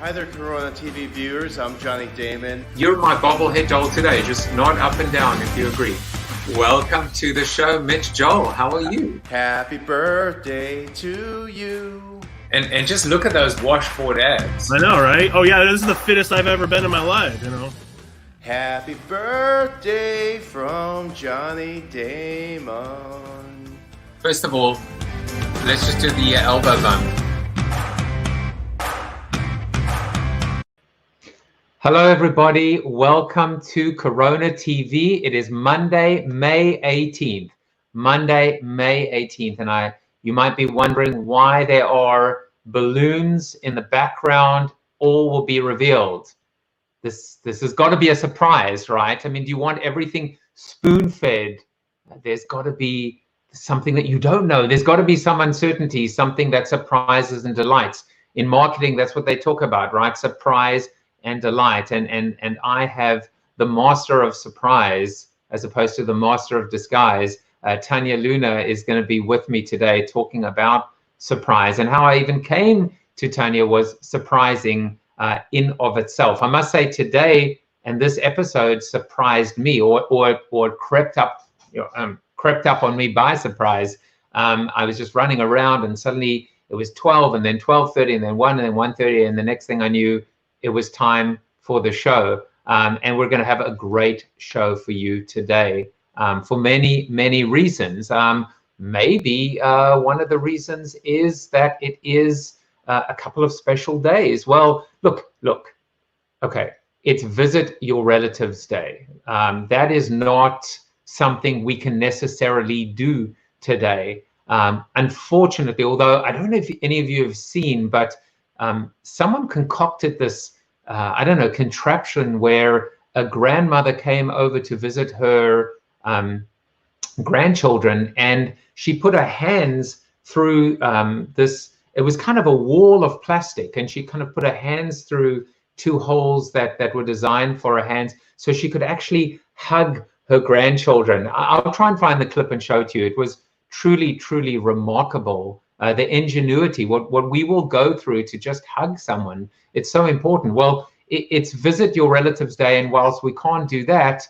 Hi there, Corona TV viewers. I'm Johnny Damon. You're my bobblehead Joel today, just nod up and down if you agree. Welcome to the show, Mitch Joel. How are you? Happy birthday to you. And just look at those washboard abs. I know, right? Oh yeah, this is the fittest I've ever been in my life, you know. Happy birthday from Johnny Damon. First of all, let's just do the elbow bump. Hello, everybody. Welcome to Corona TV. It is Monday, May 18th. Monday, May 18th. And you might be wondering why there are balloons in the background. All will be revealed. This has got to be a surprise, right? I mean, do you want everything spoon-fed? There's got to be something that you don't know. There's got to be some uncertainty, something that surprises and delights. In marketing, that's what they talk about, right? Surprise and delight. And I have the master of surprise as opposed to the master of disguise. Tania Luna is going to be with me today talking about surprise, and how I even came to Tania was surprising in of itself. I must say today, and this episode surprised me, or crept up on me by surprise. I was just running around, and suddenly it was 12, and then 12:30, and then 1, and then 1:30, and the next thing I knew, it was time for the show. And we're going to have a great show for you today for many, many reasons. Maybe one of the reasons is that it is a couple of special days. Well, look. Okay, it's Visit Your Relatives Day. That is not something we can necessarily do today. Unfortunately, although I don't know if any of you have seen, but someone concocted this, contraption where a grandmother came over to visit her grandchildren, and she put her hands through this. It was kind of a wall of plastic, and she kind of put her hands through two holes that were designed for her hands, so she could actually hug her grandchildren. I'll try and find the clip and show it to you. It was truly, truly remarkable. The ingenuity, what we will go through to just hug someone. It's so important. Well, it's Visit Your Relatives Day, and whilst we can't do that,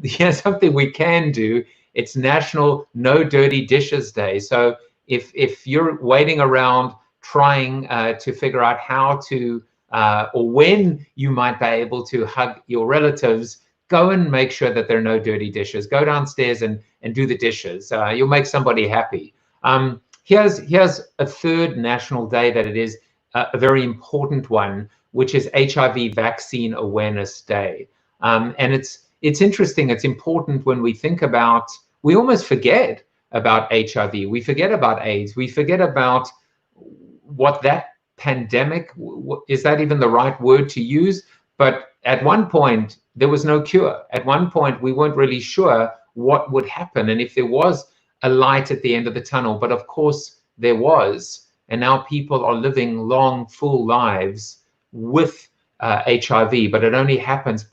here's something we can do. It's National No Dirty Dishes Day. So if you're waiting around trying to figure out how to or when you might be able to hug your relatives, go and make sure that there are no dirty dishes. Go downstairs and do the dishes. You'll make somebody happy. Here's a third national day that it is a very important one, which is HIV Vaccine Awareness Day. And it's interesting. It's important when we think about, we almost forget about HIV. We forget about AIDS. We forget about what that pandemic, is that even the right word to use? But at one point, there was no cure. At one point, we weren't really sure what would happen and if there was a light at the end of the tunnel. But of course there was, and now people are living long, full lives with HIV, but it only happens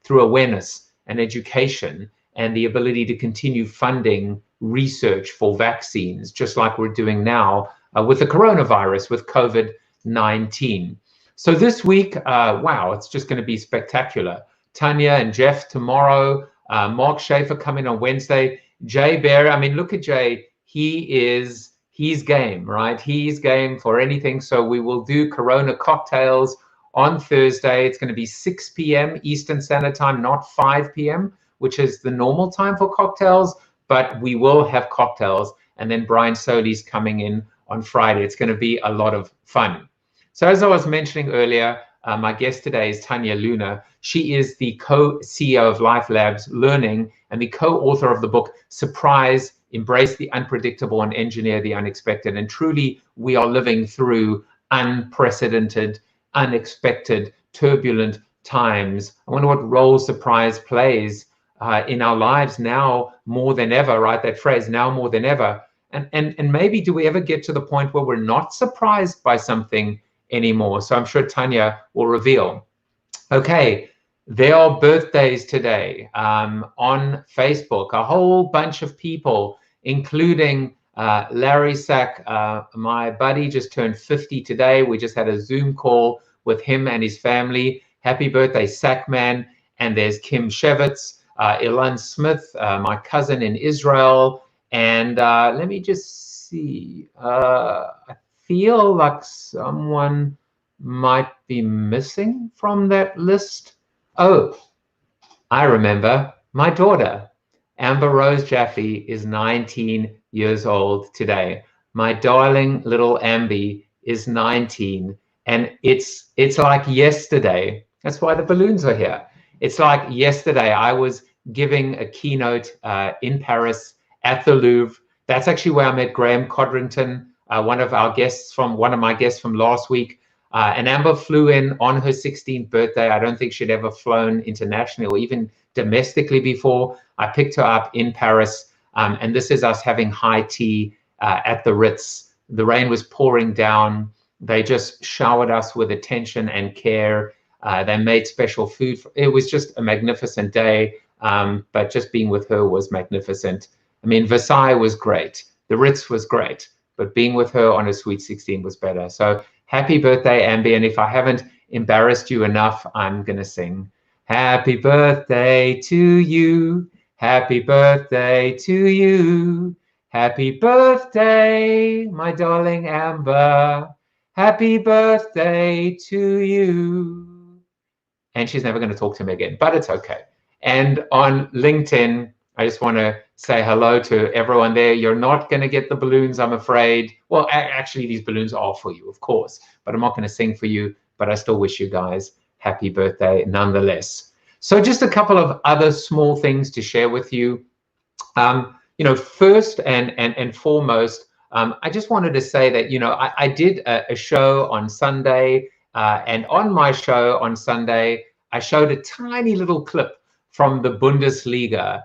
through awareness and education and the ability to continue funding research for vaccines, just like we're doing now with the coronavirus, with COVID-19. So this week, wow, it's just going to be spectacular. Tania and Jeff tomorrow, Mark Schaefer coming on Wednesday. Jay Bear, I mean, look at Jay. He's game, right? He's game for anything. So we will do Corona cocktails on Thursday. It's going to be 6 p.m. Eastern Standard Time, not 5 p.m., which is the normal time for cocktails, but we will have cocktails. And then Brian Solis coming in on Friday. It's going to be a lot of fun. So as I was mentioning earlier, my guest today is Tania Luna. She is the co-CEO of LifeLabs Learning and the co-author of the book, Surprise, Embrace the Unpredictable and Engineer the Unexpected. And truly, we are living through unprecedented, unexpected, turbulent times. I wonder what role surprise plays in our lives now more than ever, right? That phrase, now more than ever. And maybe do we ever get to the point where we're not surprised by something anymore? So I'm sure Tania will reveal. Okay, there are birthdays today on Facebook. A whole bunch of people, including Larry Sack, my buddy, just turned 50 today. We just had a Zoom call with him and his family. Happy birthday, Sackman. And there's Kim Shevitz, Ilan Smith, my cousin in Israel. And let me just see. I feel like someone might be missing from that list. Oh, I remember. My daughter, Amber Rose Jaffe, is 19 years old today. My darling little Ambi is 19, and it's like yesterday. That's why the balloons are here. It's like yesterday I was giving a keynote in Paris at the Louvre. That's actually where I met Graham Codrington, one of my guests from last week. And Amber flew in on her 16th birthday. I don't think she'd ever flown internationally or even domestically before. I picked her up in Paris, and this is us having high tea at the Ritz. The rain was pouring down. They just showered us with attention and care. They made special food. It was just a magnificent day, but just being with her was magnificent. I mean, Versailles was great. The Ritz was great, but being with her on a sweet 16 was better. So happy birthday, Ambi. And if I haven't embarrassed you enough, I'm going to sing. Happy birthday to you. Happy birthday to you. Happy birthday, my darling Amber. Happy birthday to you. And she's never going to talk to me again, but it's okay. And on LinkedIn, I just want to say hello to everyone there. You're not going to get the balloons, I'm afraid. Well, actually, these balloons are for you, of course, but I'm not going to sing for you. But I still wish you guys happy birthday nonetheless. So just a couple of other small things to share with you. First and foremost, I just wanted to say that, I did a show on Sunday, and on my show on Sunday, I showed a tiny little clip from the Bundesliga,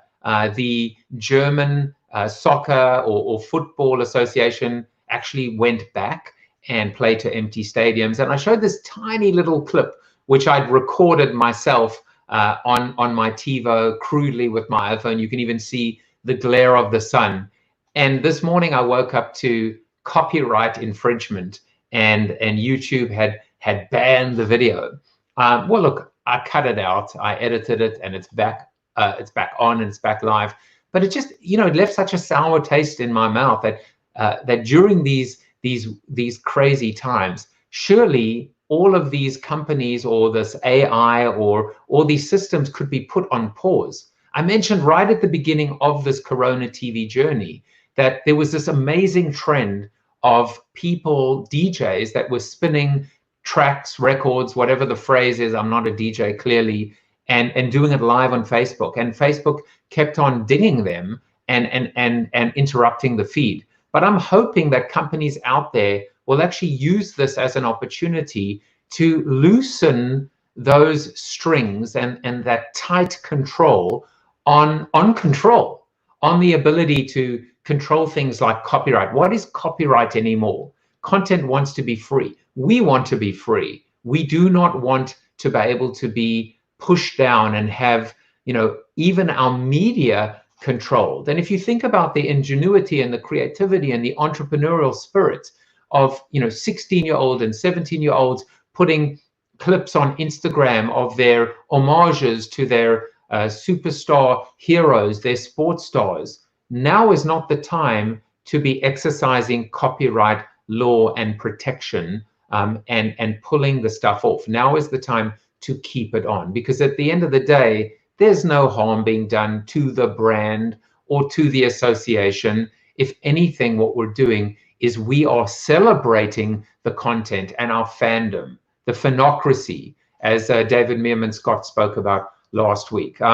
the German soccer or football association actually went back and played to empty stadiums. And I showed this tiny little clip, which I'd recorded myself on my TiVo crudely with my iPhone. You can even see the glare of the sun. And this morning I woke up to copyright infringement, and YouTube had banned the video. Well, look, I cut it out, I edited it, and it's back on and it's back live. But it just, it left such a sour taste in my mouth that during these crazy times, surely all of these companies or this AI or all these systems could be put on pause. I mentioned right at the beginning of this CoronaTV journey that there was this amazing trend of people, DJs, that were spinning tracks, records, whatever the phrase is. I'm not a DJ, clearly, and doing it live on Facebook. And Facebook kept on dinging them and interrupting the feed. But I'm hoping that companies out there will actually use this as an opportunity to loosen those strings and that tight control on the ability to control things like copyright. What is copyright anymore? Content wants to be free. We want to be free. We do not want to be able to be pushed down and have, even our media controlled. And if you think about the ingenuity and the creativity and the entrepreneurial spirit of 16-year-old and 17-year-olds putting clips on Instagram of their homages to their superstar heroes, their sports stars, now is not the time to be exercising copyright law and protection and pulling the stuff off. Now is the time to keep it on, because at the end of the day, there's no harm being done to the brand or to the association. If anything, what we're doing is we are celebrating the content and our fandom, the fanocracy, as David Meerman Scott spoke about last week. We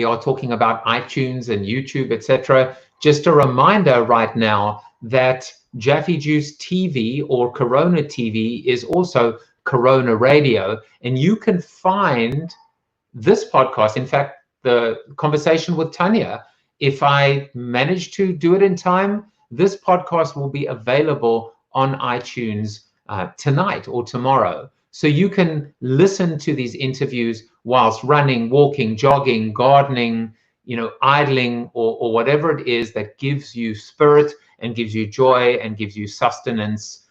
are talking about iTunes and YouTube, etc. Just a reminder right now that Jaffe Juice TV or Corona TV is also Corona Radio, and you can find this podcast, in fact, the conversation with Tania, if I manage to do it in time, this podcast will be available on iTunes tonight or tomorrow. So you can listen to these interviews whilst running, walking, jogging, gardening, idling, or whatever it is that gives you spirit and gives you joy and gives you sustenance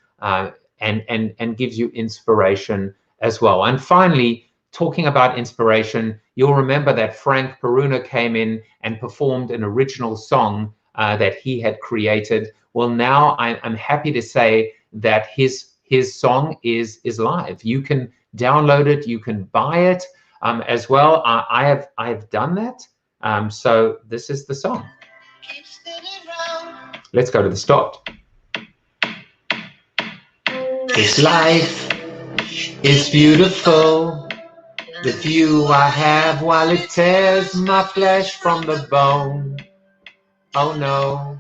and gives you inspiration as well. And finally, talking about inspiration, you'll remember that Frank Peruna came in and performed an original song that he had created. Well, now I'm happy to say that his song is live. You can download it, you can buy it as well. I have done that. So this is the song. Let's go to the start. This life is beautiful, the view I have while it tears my flesh from the bone. Oh no.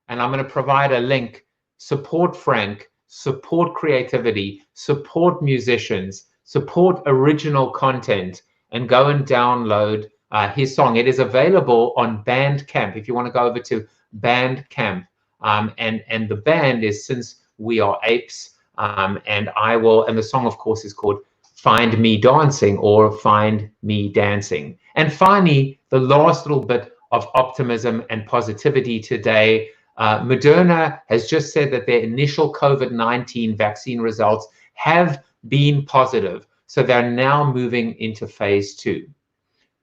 And I'm going to provide a link. Support Frank, support creativity, support musicians, support original content, and go and download his song. It is available on Bandcamp if you want to go over to Bandcamp. And the band is Since We Are Apes. And the song, of course, is called Find Me Dancing or Find Me Dancing. And finally, the last little bit of optimism and positivity today. Moderna has just said that their initial COVID-19 vaccine results have been positive. So they're now moving into phase 2.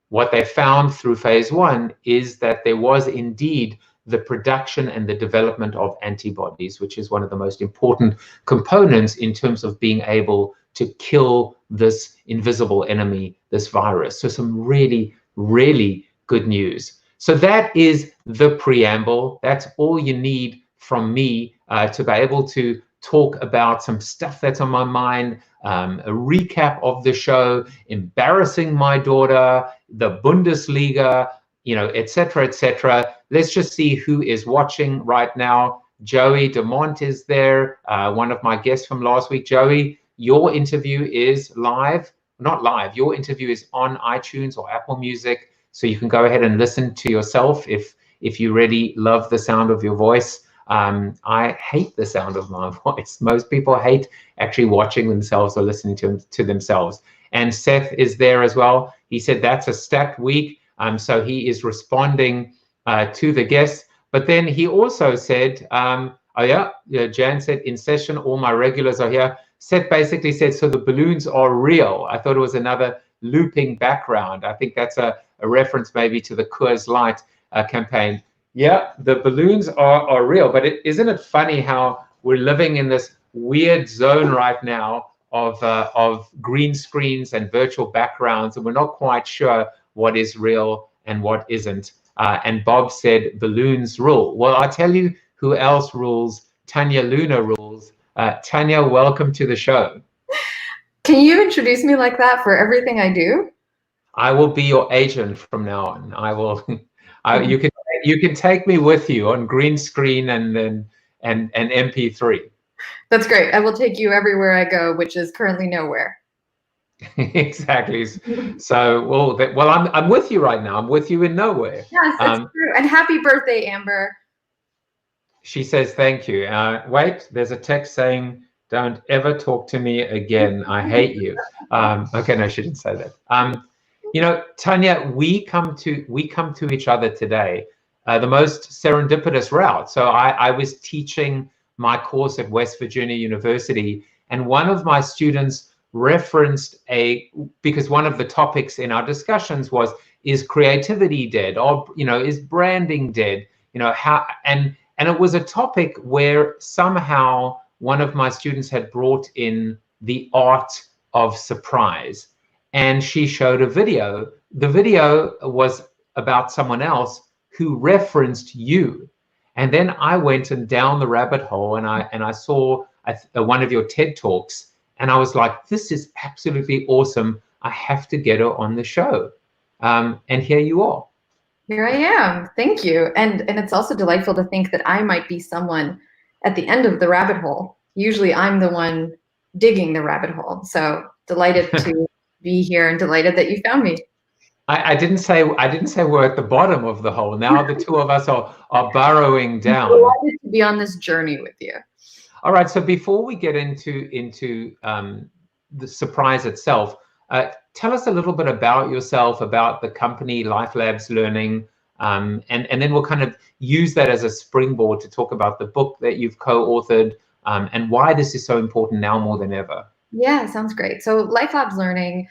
What they found through phase 1 is that there was indeed the production and the development of antibodies, which is one of the most important components in terms of being able to kill this invisible enemy, this virus. So some really, really good news. So that is the preamble. That's all you need from me to be able to talk about some stuff that's on my mind, a recap of the show, embarrassing my daughter, the Bundesliga, et cetera, et cetera. Let's just see who is watching right now. Joey DeMont is there, one of my guests from last week. Joey, your interview is live, not live, your interview is on iTunes or Apple Music, so you can go ahead and listen to yourself if you really love the sound of your voice. I hate the sound of my voice. Most people hate actually watching themselves or listening to themselves. And Seth is there as well. He said that's a stacked week. So he is responding to the guests. But then he also said, Jan said, in session, all my regulars are here. Seth basically said, so the balloons are real. I thought it was another looping background. I think that's a reference maybe to the Coors Light campaign. Yeah, the balloons are real. But isn't it funny how we're living in this weird zone right now of green screens and virtual backgrounds, and we're not quite sure what is real and what isn't. And Bob said balloons rule. Well, I'll tell you who else rules. Tania Luna rules. Tania, welcome to the show. Can you introduce me like that for everything I do? I will be your agent from now on. I will. You can take me with you on green screen and MP3. That's great. I will take you everywhere I go, which is currently nowhere. Exactly. So, well, I'm with you right now. I'm with you in nowhere. Yes, that's true. And happy birthday, Amber. She says thank you. Wait, there's a text saying, "Don't ever talk to me again. I hate you." Okay, no, she didn't say that. Tania, we come to each other today, the most serendipitous route. So I was teaching my course at West Virginia University, and one of my students referenced because one of the topics in our discussions was, is creativity dead, or is branding dead? How, and it was a topic where somehow one of my students had brought in the art of surprise, and she showed a video. The video was about someone else who referenced you, and then I went down the rabbit hole, and I saw one of your TED Talks. And I was like, this is absolutely awesome. I have to get her on the show. And here you are. Here I am. Thank you. And it's also delightful to think that I might be someone at the end of the rabbit hole. Usually I'm the one digging the rabbit hole. So delighted to be here and delighted that you found me. I didn't say we're at the bottom of the hole. Now the two of us are burrowing down. I'm delighted to be on this journey with you. All right, so before we get into the surprise itself, tell us a little bit about yourself, about the company LifeLabs Learning, and then we'll kind of use that as a springboard to talk about the book that you've co-authored, and why this is so important now more than ever. Yeah, sounds great. So LifeLabs Learning,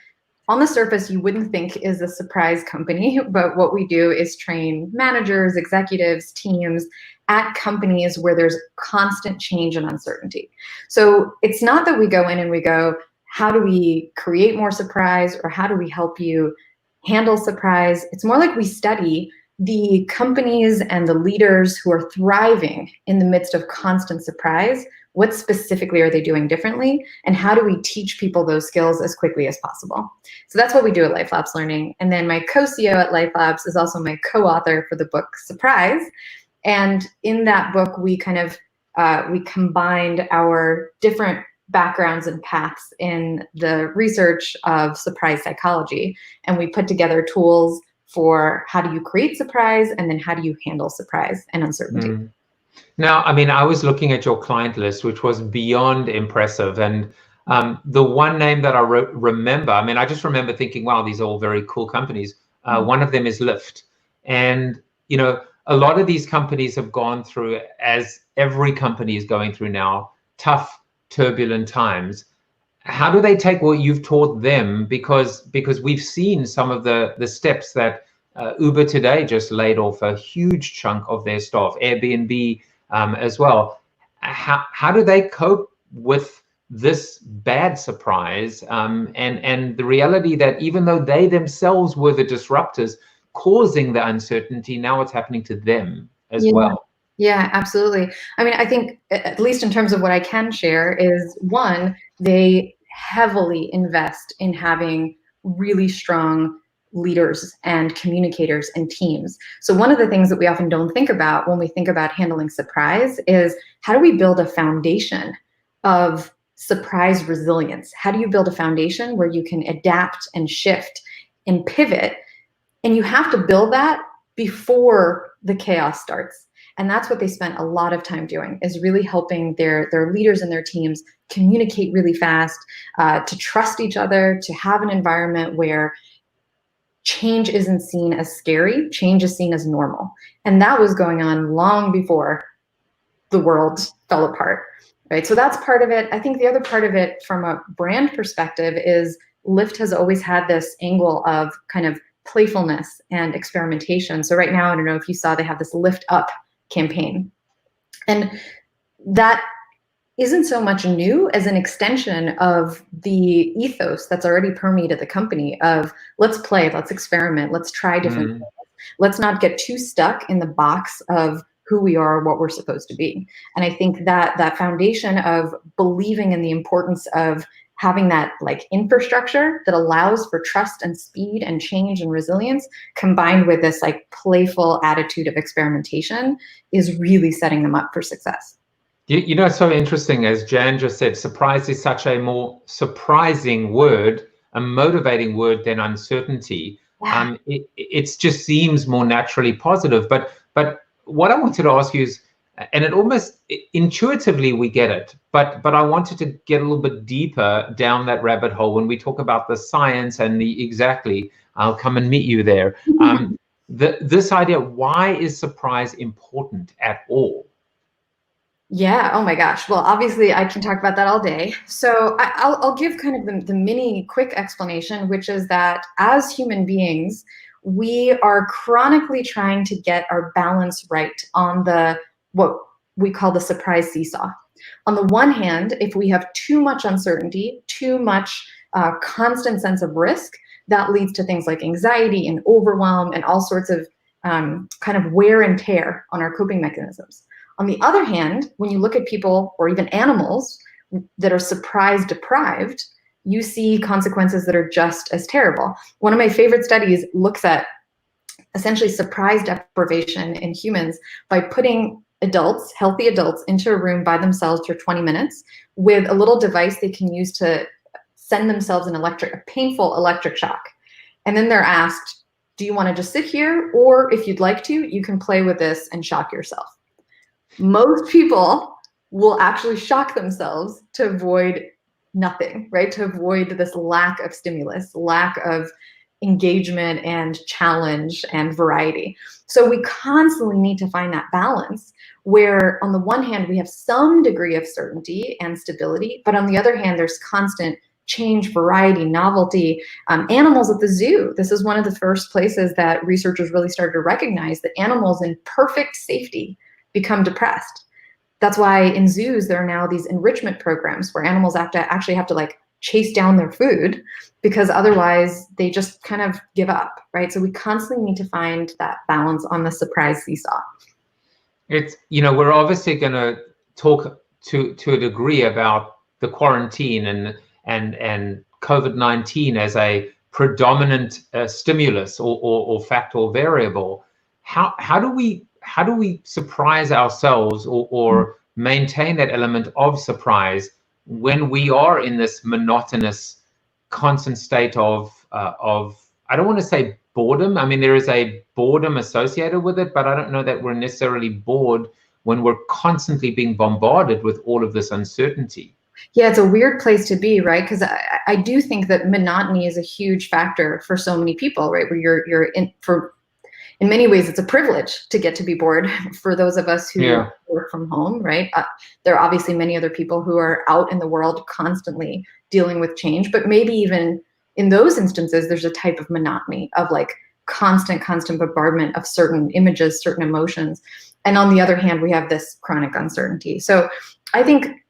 on the surface, you wouldn't think is a surprise company, but what we do is train managers, executives, teams at companies where there's constant change and uncertainty. So it's not that we go in and we go, how do we create more surprise, or how do we help you handle surprise? It's more like we study the companies and the leaders who are thriving in the midst of constant surprise. What specifically are they doing differently? And how do we teach people those skills as quickly as possible? So that's what we do at LifeLabs Learning. And then my co-CEO at LifeLabs is also my co-author for the book Surprise. And in that book, we kind of, we combined our different backgrounds and paths in the research of surprise psychology. And we put together tools for how do you create surprise, and then how do you handle surprise and uncertainty. Now, I mean, I was looking at your client list, which was beyond impressive. And the one name that I remember, I mean, I just remember thinking, wow, these are all very cool companies. One of them is Lyft. And, you know, a lot of these companies have gone through, as every company is going through now, tough, turbulent times. How do they take what you've taught them? Because we've seen some of the steps that Uber today just laid off a huge chunk of their staff, Airbnb as well. How do they cope with this bad surprise and the reality that even though they themselves were the disruptors causing the uncertainty, now it's happening to them as well? Yeah, absolutely. I mean, I think, at least in terms of what I can share, is one, they heavily invest in having really strong leaders and communicators and teams. So one of the things that we often don't think about when we think about handling surprise is, how do we build a foundation of surprise resilience? How do you build a foundation where you can adapt and shift and pivot? And you have to build that before the chaos starts. And that's what they spent a lot of time doing, is really helping their leaders and their teams communicate really fast, to trust each other, to have an environment where change isn't seen as scary, change is seen as normal. And that was going on long before the world fell apart, right? So that's part of it. I think the other part of it from a brand perspective is Lyft has always had this angle of kind of playfulness and experimentation. So right now, I don't know if you saw, they have this Lyft Up campaign. And that isn't so much new as an extension of the ethos that's already permeated the company of, let's play, let's experiment, let's try different things. Let's not get too stuck in the box of who we are, what we're supposed to be. And I think that that foundation of believing in the importance of having that like infrastructure that allows for trust and speed and change and resilience, combined with this like playful attitude of experimentation, is really setting them up for success. You know, it's so interesting, as Jan just said, surprise is such a more surprising word, a motivating word than uncertainty. Yeah. It just seems more naturally positive. But what I wanted to ask you is, and it almost intuitively we get it, but I wanted to get a little bit deeper down that rabbit hole when we talk about the science and the exactly. I'll come and meet you there. This idea, why is surprise important at all? Yeah. Oh my gosh. Well, obviously I can talk about that all day. So I'll give kind of the mini quick explanation, which is that as human beings, we are chronically trying to get our balance right on what we call the surprise seesaw. On the one hand, if we have too much uncertainty, too much constant sense of risk, that leads to things like anxiety and overwhelm and all sorts of kind of wear and tear on our coping mechanisms. On the other hand, when you look at people or even animals that are surprise deprived, you see consequences that are just as terrible. One of my favorite studies looks at essentially surprise deprivation in humans by putting adults, healthy adults, into a room by themselves for 20 minutes with a little device they can use to send themselves a painful electric shock. And then they're asked, do you want to just sit here? Or if you'd like to, you can play with this and shock yourself. Most people will actually shock themselves to avoid nothing, right? To avoid this lack of stimulus, lack of engagement and challenge and variety. So we constantly need to find that balance where on the one hand, we have some degree of certainty and stability, but on the other hand, there's constant change, variety, novelty. Animals at the zoo, this is one of the first places that researchers really started to recognize that animals in perfect safety become depressed. That's why in zoos, there are now these enrichment programs where animals actually have to like chase down their food because otherwise they just kind of give up, right? So we constantly need to find that balance on the surprise seesaw. It's, you know, we're obviously going to talk to a degree about the quarantine and COVID-19 as a predominant stimulus or factor or variable. How do we surprise ourselves or maintain that element of surprise when we are in this monotonous, constant state of I don't want to say boredom. I mean, there is a boredom associated with it, but I don't know that we're necessarily bored when we're constantly being bombarded with all of this uncertainty. Yeah, it's a weird place to be, right? Because I do think that monotony is a huge factor for so many people, right? Where you're in many ways, it's a privilege to get to be bored for those of us who work from home, right? There are obviously many other people who are out in the world constantly dealing with change, but maybe even in those instances, there's a type of monotony of like constant bombardment of certain images, certain emotions. And on the other hand, we have this chronic uncertainty. So I think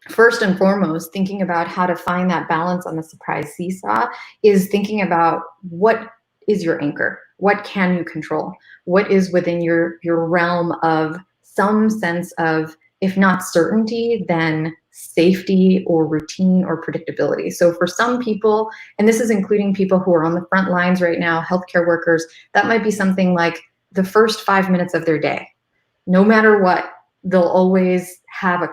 first and foremost, thinking about how to find that balance on the surprise seesaw is thinking about what is your anchor? What can you control? What is within your realm of some sense of, if not certainty, then safety or routine or predictability. So for some people, and this is including people who are on the front lines right now, healthcare workers, that might be something like the first 5 minutes of their day. No matter what, they'll always have a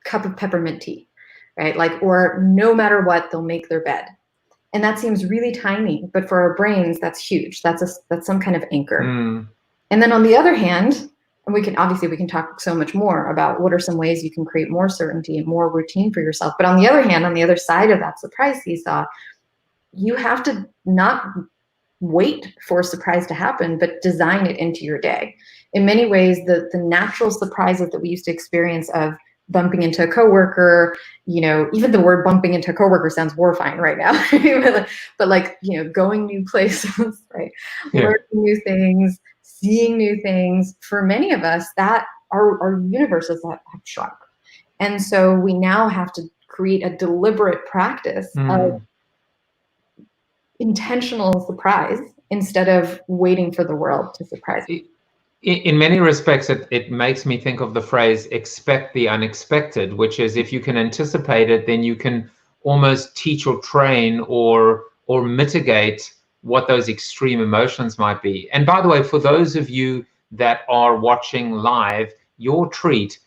cup of peppermint tea, right? Like, or no matter what, they'll make their bed. And that seems really tiny, but for our brains, that's huge. That's some kind of anchor. And then on the other hand, and we can talk so much more about what are some ways you can create more certainty and more routine for yourself. But on the other hand, on the other side of that surprise seesaw, you have to not wait for a surprise to happen, but design it into your day. In many ways, the natural surprises that we used to experience of bumping into a coworker, you know, even the word bumping into a coworker sounds horrifying right now, but like, you know, going new places, right? Yeah. Learning new things, seeing new things. For many of us, that our universes have shrunk. And so we now have to create a deliberate practice of intentional surprise instead of waiting for the world to surprise you. In many respects, it makes me think of the phrase expect the unexpected, which is if you can anticipate it, then you can almost teach or train or mitigate what those extreme emotions might be. And by the way, for those of you that are watching live, your treat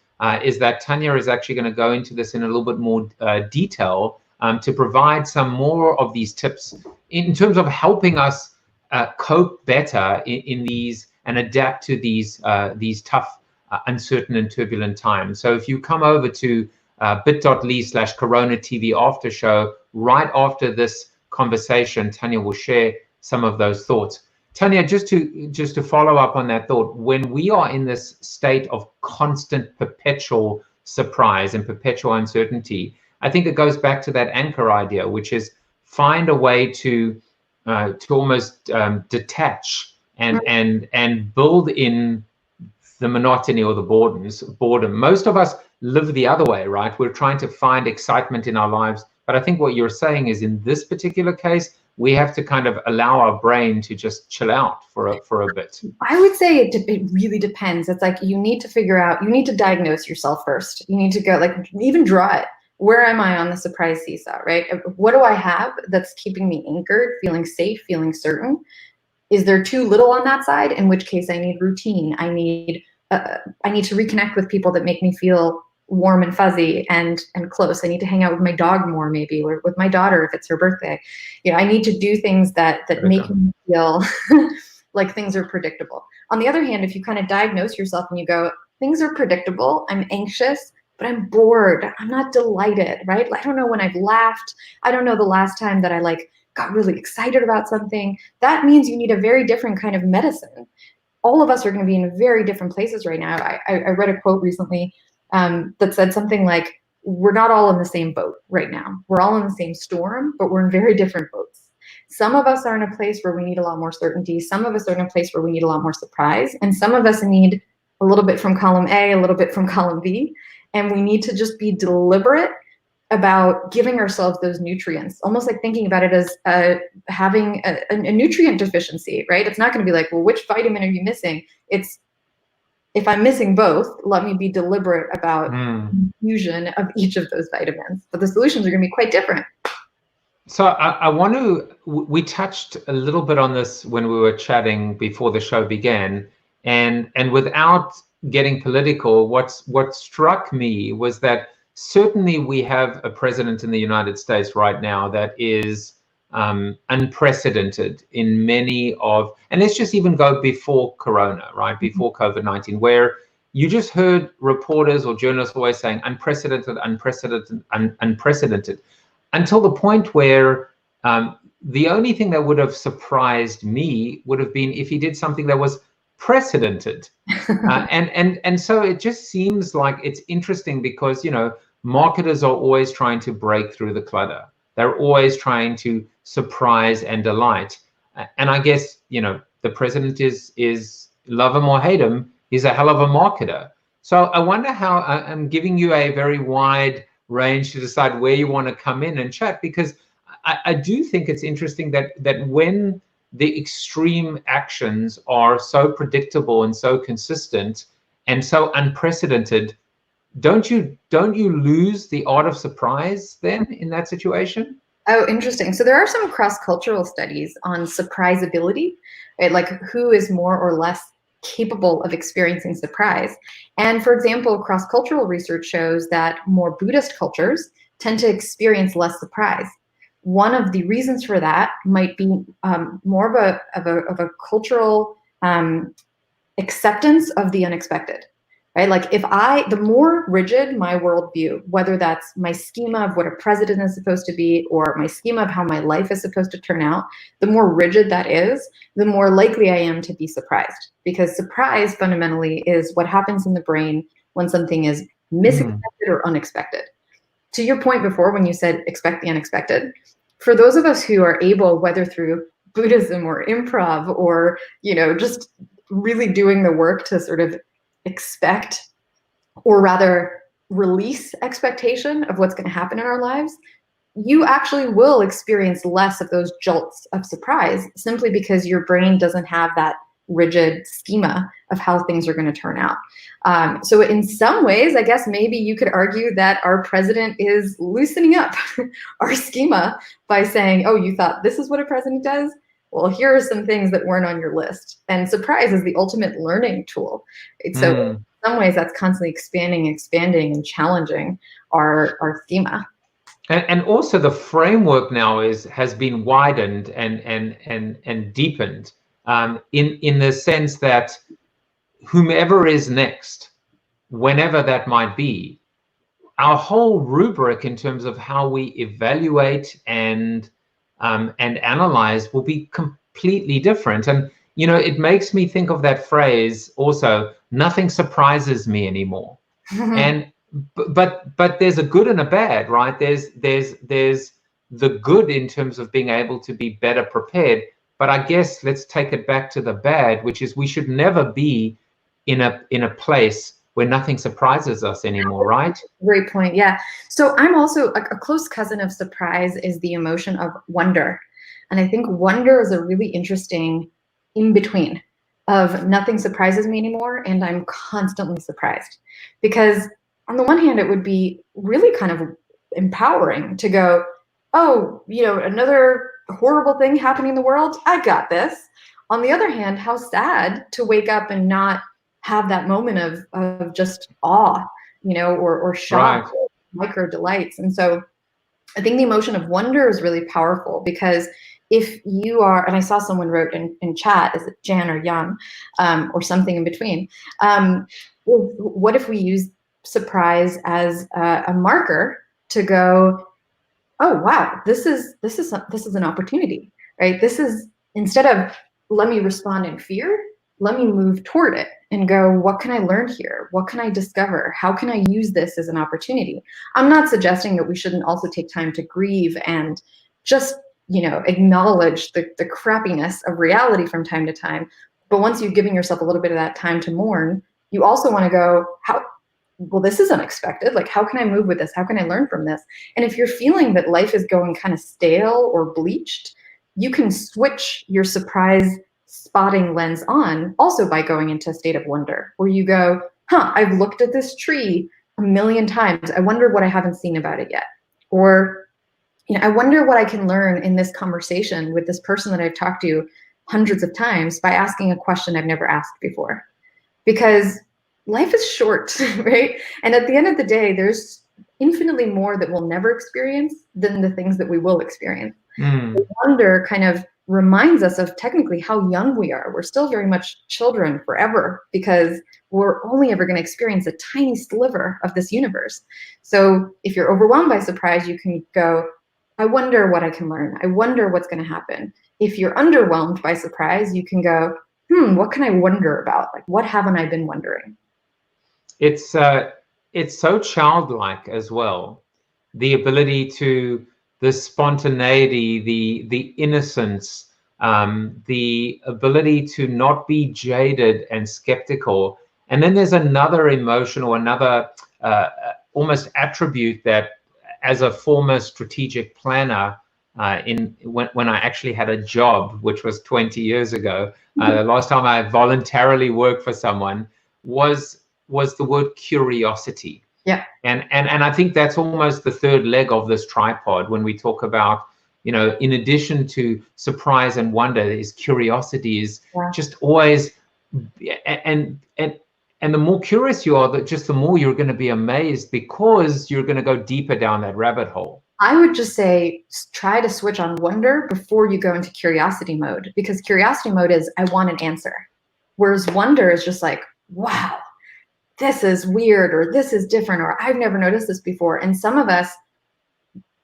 is that Tania is actually going to go into this in a little bit more detail to provide some more of these tips in terms of helping us cope better in these and adapt to these tough, uncertain and turbulent times. So if you come over to bit.ly/CoronaTV after show, right after this conversation, Tania will share some of those thoughts. Tania, just to follow up on that thought, when we are in this state of constant perpetual surprise and perpetual uncertainty, I think it goes back to that anchor idea, which is find a way to almost detach and build in the monotony or the boredom. Most of us live the other way, right? We're trying to find excitement in our lives. But I think what you're saying is in this particular case, we have to kind of allow our brain to just chill out for a bit. I would say it really depends. It's like you need to figure out, you need to diagnose yourself first. You need to go, like, even draw it. Where am I on the surprise seesaw, right? What do I have that's keeping me anchored, feeling safe, feeling certain? Is there too little on that side? In which case I need routine. I need to reconnect with people that make me feel warm and fuzzy and close. I need to hang out with my dog more, maybe, or with my daughter if it's her birthday. You know, I need to do things that make me feel like things are predictable. On the other hand, if you kind of diagnose yourself and you go, things are predictable, I'm anxious, but I'm bored, I'm not delighted, right? I don't know when I've laughed. I don't know the last time that I like got really excited about something, that means you need a very different kind of medicine. All of us are going to be in very different places right now. I read a quote recently that said something like, we're not all in the same boat right now. We're all in the same storm, but we're in very different boats. Some of us are in a place where we need a lot more certainty. Some of us are in a place where we need a lot more surprise. And some of us need a little bit from column A, a little bit from column B. And we need to just be deliberate about giving ourselves those nutrients, almost like thinking about it as having a nutrient deficiency, right? It's not going to be like, well, which vitamin are you missing? It's, if I'm missing both, let me be deliberate about infusion of each of those vitamins. But the solutions are going to be quite different. So I want to, we touched a little bit on this when we were chatting before the show began, and without getting political, what struck me was that certainly we have a president in the United States right now that is unprecedented in many of, and let's just even go before Corona, right? Before COVID-19, where you just heard reporters or journalists always saying unprecedented, unprecedented, unprecedented, until the point where the only thing that would have surprised me would have been if he did something that was precedented. And so it just seems like it's interesting because, you know, marketers are always trying to break through the clutter. They're always trying to surprise and delight. And I guess, you know, the president is love him or hate him, he's a hell of a marketer. So I wonder how, I'm giving you a very wide range to decide where you want to come in and chat, because I do think it's interesting that when the extreme actions are so predictable and so consistent and so unprecedented, don't you lose the art of surprise then in that situation? Oh, interesting. So there are some cross-cultural studies on surprisability, right? Like who is more or less capable of experiencing surprise. And for example, cross-cultural research shows that more Buddhist cultures tend to experience less surprise. One of the reasons for that might be more of a cultural acceptance of the unexpected, right? Like the more rigid my worldview, whether that's my schema of what a president is supposed to be or my schema of how my life is supposed to turn out, the more rigid that is, the more likely I am to be surprised. Because surprise fundamentally is what happens in the brain when something is misexpected or unexpected. To your point before, when you said expect the unexpected, for those of us who are able, whether through Buddhism or improv or, you know, just really doing the work to sort of expect, or rather release expectation of what's going to happen in our lives, you actually will experience less of those jolts of surprise simply because your brain doesn't have that rigid schema of how things are going to turn out. So in some ways, I guess maybe you could argue that our president is loosening up our schema by saying, oh, you thought this is what a president does? Well, here are some things that weren't on your list. And surprise is the ultimate learning tool. So in some ways, that's constantly expanding, and challenging our schema. And also the framework now has been widened and deepened in the sense that whomever is next, whenever that might be, our whole rubric in terms of how we evaluate and analyze will be completely different. And you know, it makes me think of that phrase also, nothing surprises me anymore. And but there's a good and a bad, right? There's the good in terms of being able to be better prepared, but I guess let's take it back to the bad, which is we should never be in a place where nothing surprises us anymore, right? Great point. Yeah. So I'm also a close cousin of surprise is the emotion of wonder. And I think wonder is a really interesting in between of nothing surprises me anymore and I'm constantly surprised. Because on the one hand, it would be really kind of empowering to go, oh, you know, another horrible thing happening in the world, I got this. On the other hand, how sad to wake up and not have that moment of just awe, you know, or shock, right, or micro delights. And so I think the emotion of wonder is really powerful because if you are, and I saw someone wrote in chat, is it Jan or Jan, or something in between, what if we use surprise as a marker to go, oh wow, this is an opportunity, right? This is, instead of let me respond in fear, let me move toward it and go, what can I learn here? What can I discover? How can I use this as an opportunity? I'm not suggesting that we shouldn't also take time to grieve and just, acknowledge the crappiness of reality from time to time. But once you've given yourself a little bit of that time to mourn, you also want to go, well, this is unexpected. Like, how can I move with this? How can I learn from this? And if you're feeling that life is going kind of stale or bleached, you can switch your surprise spotting lens on also by going into a state of wonder, where you go, I've looked at this tree a million times. I wonder what I haven't seen about it yet. Or, I wonder what I can learn in this conversation with this person that I've talked to hundreds of times by asking a question I've never asked before. Because life is short, right? And at the end of the day, there's infinitely more that we'll never experience than the things that we will experience. The wonder kind of reminds us of technically how young we are. We're still very much children forever, because we're only ever going to experience a tiny sliver of this universe. So if you're overwhelmed by surprise, you can go, I wonder what I can learn. I wonder what's going to happen. If you're underwhelmed by surprise, you can go, what can I wonder about? Like, what haven't I been wondering? It's so childlike as well. The ability to, the spontaneity, the innocence, the ability to not be jaded and skeptical. And then there's another emotion, or another almost attribute that, as a former strategic planner, when I actually had a job, which was 20 years ago, the last time I voluntarily worked for someone, was the word curiosity. Yeah. And I think that's almost the third leg of this tripod when we talk about, in addition to surprise and wonder, is curiosity is just always, and the more curious you are, the more you're going to be amazed, because you're going to go deeper down that rabbit hole. I would just say, try to switch on wonder before you go into curiosity mode, because curiosity mode is, I want an answer. Whereas wonder is just like, wow, this is weird, or this is different, or I've never noticed this before. And some of us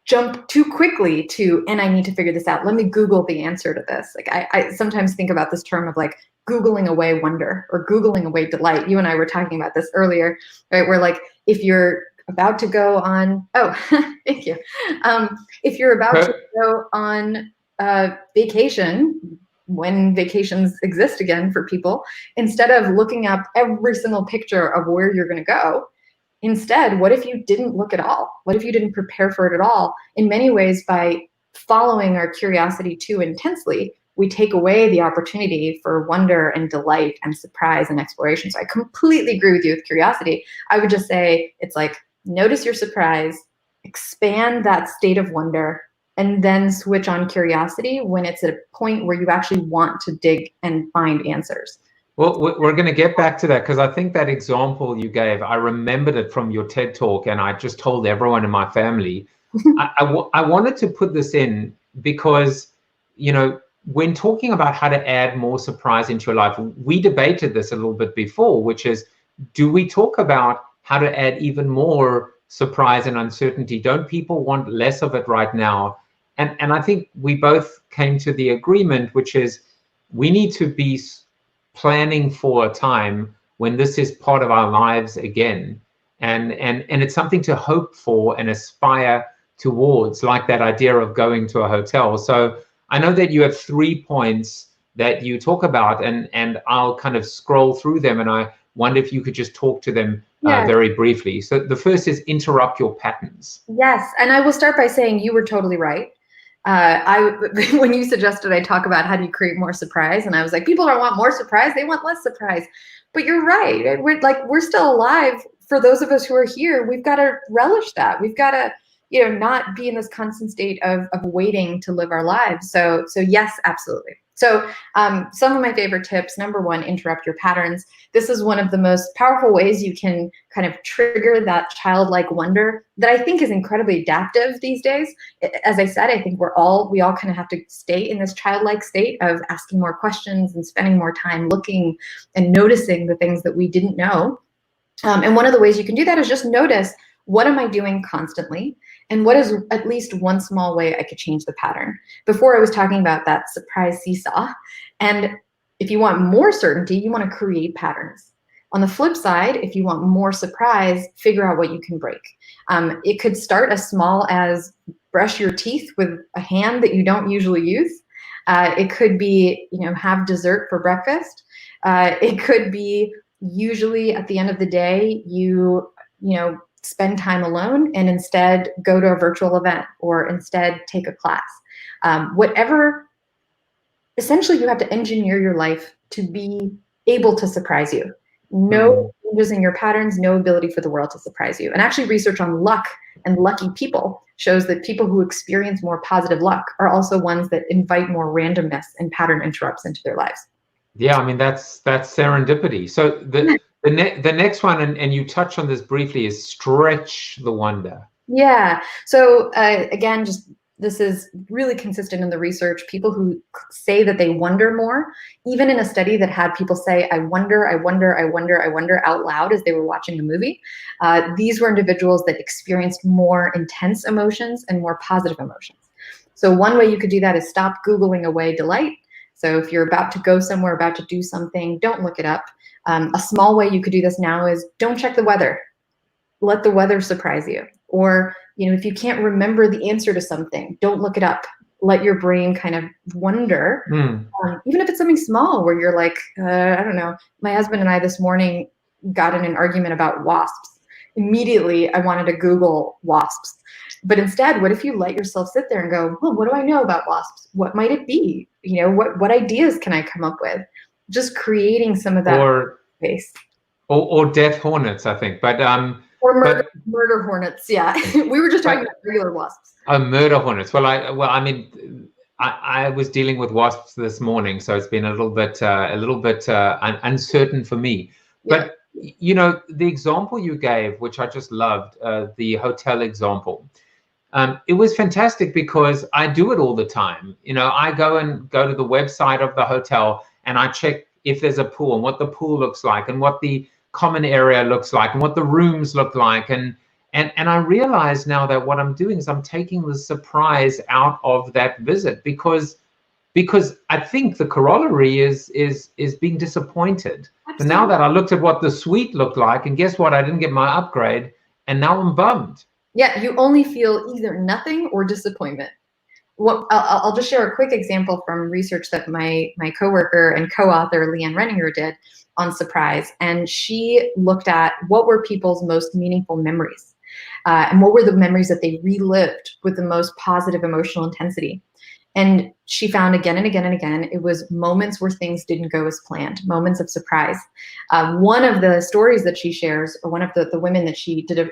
jump too quickly to, and I need to figure this out. Let me Google the answer to this. Like, I sometimes think about this term of like Googling away wonder or Googling away delight. You and I were talking about this earlier, right? Where like, if you're about to go on, thank you. If you're about to go on vacation, when vacations exist again for people, instead of looking up every single picture of where you're going to go, instead, what if you didn't look at all? What if you didn't prepare for it at all? In many ways, by following our curiosity too intensely, we take away the opportunity for wonder and delight and surprise and exploration. So I completely agree with you with curiosity. I would just say, it's like, notice your surprise, expand that state of wonder, and then switch on curiosity when it's at a point where you actually want to dig and find answers. Well, we're going to get back to that, because I think that example you gave, I remembered it from your TED Talk, and I just told everyone in my family. I wanted to put this in because, when talking about how to add more surprise into your life, we debated this a little bit before, which is, do we talk about how to add even more surprise and uncertainty? Don't people want less of it right now? And I think we both came to the agreement, which is, we need to be planning for a time when this is part of our lives again. And it's something to hope for and aspire towards, like that idea of going to a hotel. So I know that you have 3 points that you talk about, and I'll kind of scroll through them, and I wonder if you could just talk to them very briefly. So the first is interrupt your patterns. Yes, and I will start by saying you were totally right. When you suggested I talk about how do you create more surprise, and I was like, people don't want more surprise, they want less surprise. But you're right. We're still alive. For those of us who are here, we've got to relish that. We've got to, not be in this constant state of waiting to live our lives. So yes, absolutely. So some of my favorite tips: number one, interrupt your patterns. This is one of the most powerful ways you can kind of trigger that childlike wonder that I think is incredibly adaptive these days. As I said, I think we all kind of have to stay in this childlike state of asking more questions and spending more time looking and noticing the things that we didn't know. And one of the ways you can do that is just notice, what am I doing constantly? And what is at least one small way I could change the pattern? Before I was talking about that surprise seesaw. And if you want more certainty, you want to create patterns. On the flip side, if you want more surprise, figure out what you can break. It could start as small as brush your teeth with a hand that you don't usually use. It could be, have dessert for breakfast. It could be usually at the end of the day, you spend time alone and instead go to a virtual event or instead take a class. Whatever, essentially you have to engineer your life to be able to surprise you. No changes in your patterns, no ability for the world to surprise you. And actually research on luck and lucky people shows that people who experience more positive luck are also ones that invite more randomness and pattern interrupts into their lives. Yeah, I mean, that's serendipity. So the next one, and you touch on this briefly, is stretch the wonder. Yeah. So again, this is really consistent in the research. People who say that they wonder more, even in a study that had people say, I wonder, I wonder, I wonder, I wonder out loud as they were watching a movie. These were individuals that experienced more intense emotions and more positive emotions. So one way you could do that is stop Googling away delight. So if you're about to go somewhere, about to do something, don't look it up. A small way you could do this now is don't check the weather. Let the weather surprise you. Or, if you can't remember the answer to something, don't look it up. Let your brain kind of wonder, even if it's something small where you're like, I don't know, my husband and I this morning got in an argument about wasps. Immediately, I wanted to Google wasps. But instead, what if you let yourself sit there and go, well, what do I know about wasps? What might it be? What ideas can I come up with? Just creating some of that space. Or death hornets, I think. But or murder hornets, yeah. We were just talking about regular wasps. Oh, murder hornets. Well, I mean, I was dealing with wasps this morning, so it's been a little bit uncertain for me. Yeah. But the example you gave, which I just loved, the hotel example, it was fantastic because I do it all the time. I go to the website of the hotel and I check if there's a pool and what the pool looks like and what the common area looks like and what the rooms look like. And I realize now that what I'm doing is I'm taking the surprise out of that visit because I think the corollary is being disappointed. But now that I looked at what the suite looked like, and guess what? I didn't get my upgrade, and now I'm bummed. Yeah, you only feel either nothing or disappointment. I'll just share a quick example from research that my coworker and co-author Leanne Renninger did on surprise, and she looked at what were people's most meaningful memories. And what were the memories that they relived with the most positive emotional intensity? And she found again and again and again, it was moments where things didn't go as planned, moments of surprise. One of the stories that she shares, or one of the women that she did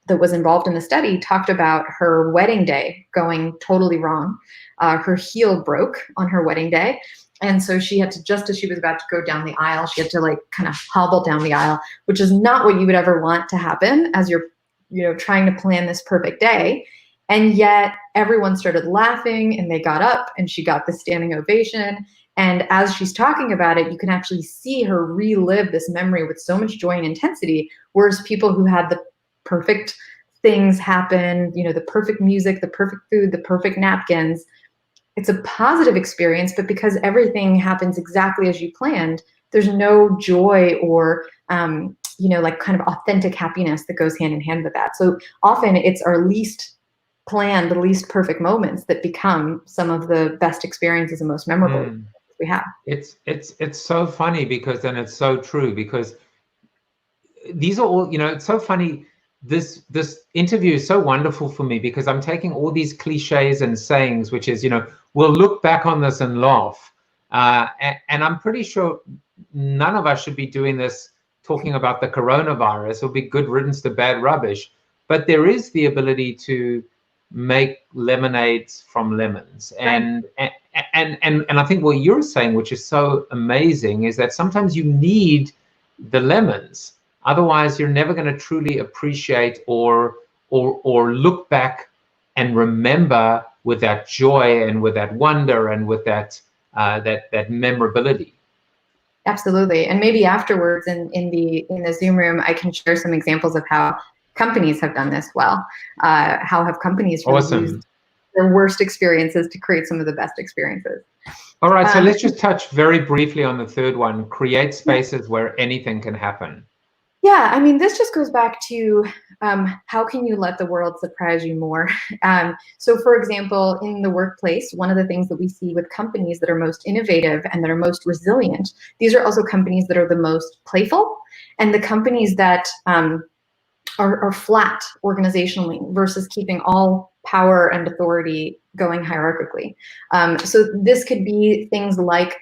that was involved in the study, talked about her wedding day going totally wrong. Her heel broke on her wedding day. And so she had to, just as she was about to go down the aisle, she had to kind of hobble down the aisle, which is not what you would ever want to happen as you're trying to plan this perfect day. And yet everyone started laughing and they got up and she got the standing ovation. And as she's talking about it, you can actually see her relive this memory with so much joy and intensity. Whereas people who had the perfect things happen, the perfect music, the perfect food, the perfect napkins, it's a positive experience, but because everything happens exactly as you planned, there's no joy or kind of authentic happiness that goes hand in hand with that. So often it's our least planned, the least perfect moments that become some of the best experiences and most memorable we have. It's so funny because, and it's so true because these are all, it's so funny. This interview is so wonderful for me because I'm taking all these cliches and sayings, which is, we'll look back on this and laugh. And I'm pretty sure none of us should be doing this talking about the coronavirus. It'll be good riddance to bad rubbish. But there is the ability to make lemonades from lemons. And I think what you're saying, which is so amazing, is that sometimes you need the lemons. Otherwise, you're never going to truly appreciate or look back and remember with that joy and with that wonder and with that memorability. Absolutely. And maybe afterwards in the Zoom room, I can share some examples of how companies have done this well. How have companies really Awesome. used their worst experiences to create some of the best experiences? All right, so let's just touch very briefly on the third one, create spaces where anything can happen. Yeah, I mean, this just goes back to how can you let the world surprise you more? So for example, in the workplace, one of the things that we see with companies that are most innovative and that are most resilient, these are also companies that are the most playful, and the companies that are flat organizationally versus keeping all power and authority going hierarchically. So this could be things like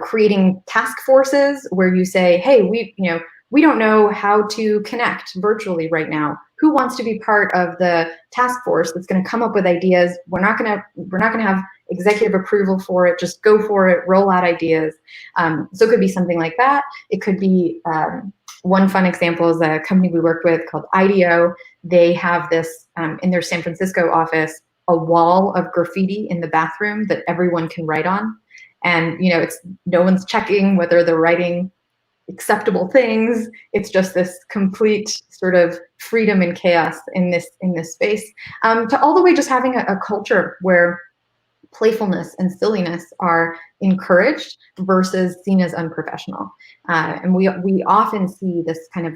creating task forces where you say, hey, we don't know how to connect virtually right now. Who wants to be part of the task force that's going to come up with ideas? We're not going to have executive approval for it. Just go for it. Roll out ideas. So it could be something like that. It could be one fun example is a company we work with called IDEO. They have this in their San Francisco office, a wall of graffiti in the bathroom that everyone can write on. And it's no one's checking whether they're writing acceptable things. It's just this complete sort of freedom and chaos in this space. To all the way just having a culture where playfulness and silliness are encouraged versus seen as unprofessional. And we often see this kind of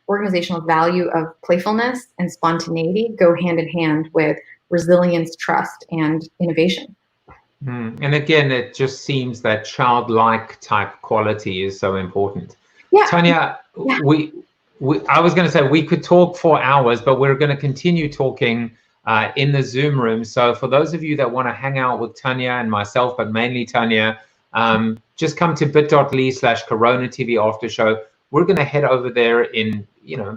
organizational value of playfulness and spontaneity go hand in hand with resilience, trust, and innovation. And again, it just seems that childlike type quality is so important. Yeah. Tania, yeah. I was going to say we could talk for hours, but we're going to continue talking in the Zoom room. So for those of you that want to hang out with Tania and myself, but mainly Tania, just come to bit.ly/CoronaTV after show. We're going to head over there in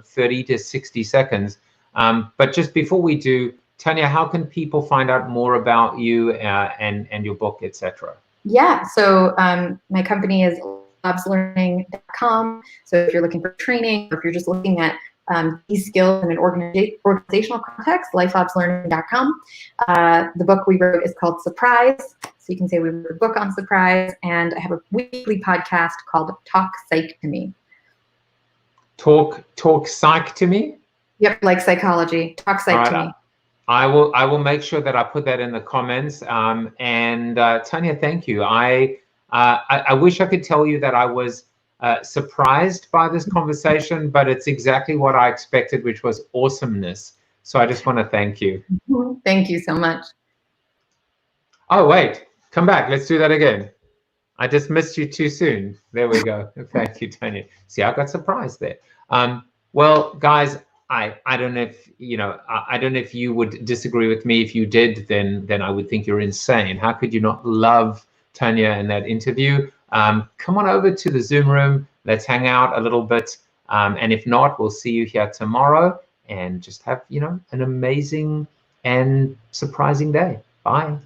30 to 60 seconds. But just before we do, Tania, how can people find out more about you and your book, etc.? Yeah, so my company is LifeLabsLearning.com. So if you're looking for training, or if you're just looking at these skills in an organizational context, LifeLabsLearning.com. The book we wrote is called Surprise. So you can say we wrote a book on surprise. And I have a weekly podcast called Talk Psych to Me. Talk Psych to Me? Yep, like psychology. Talk Psych to Me. I will make sure that I put that in the comments. And Tania, thank you. I wish I could tell you that I was surprised by this conversation, but it's exactly what I expected, which was awesomeness. So I just want to thank you. Thank you so much. Oh, wait, come back. Let's do that again. I just missed you too soon. There we go. Thank you, Tania. See, I got surprised there. Well, guys, I don't know if I don't know if you would disagree with me. If you did, then I would think you're insane. How could you not love Tania in that interview? Come on over to the Zoom room. Let's hang out a little bit. And if not, we'll see you here tomorrow. And just have an amazing and surprising day. Bye.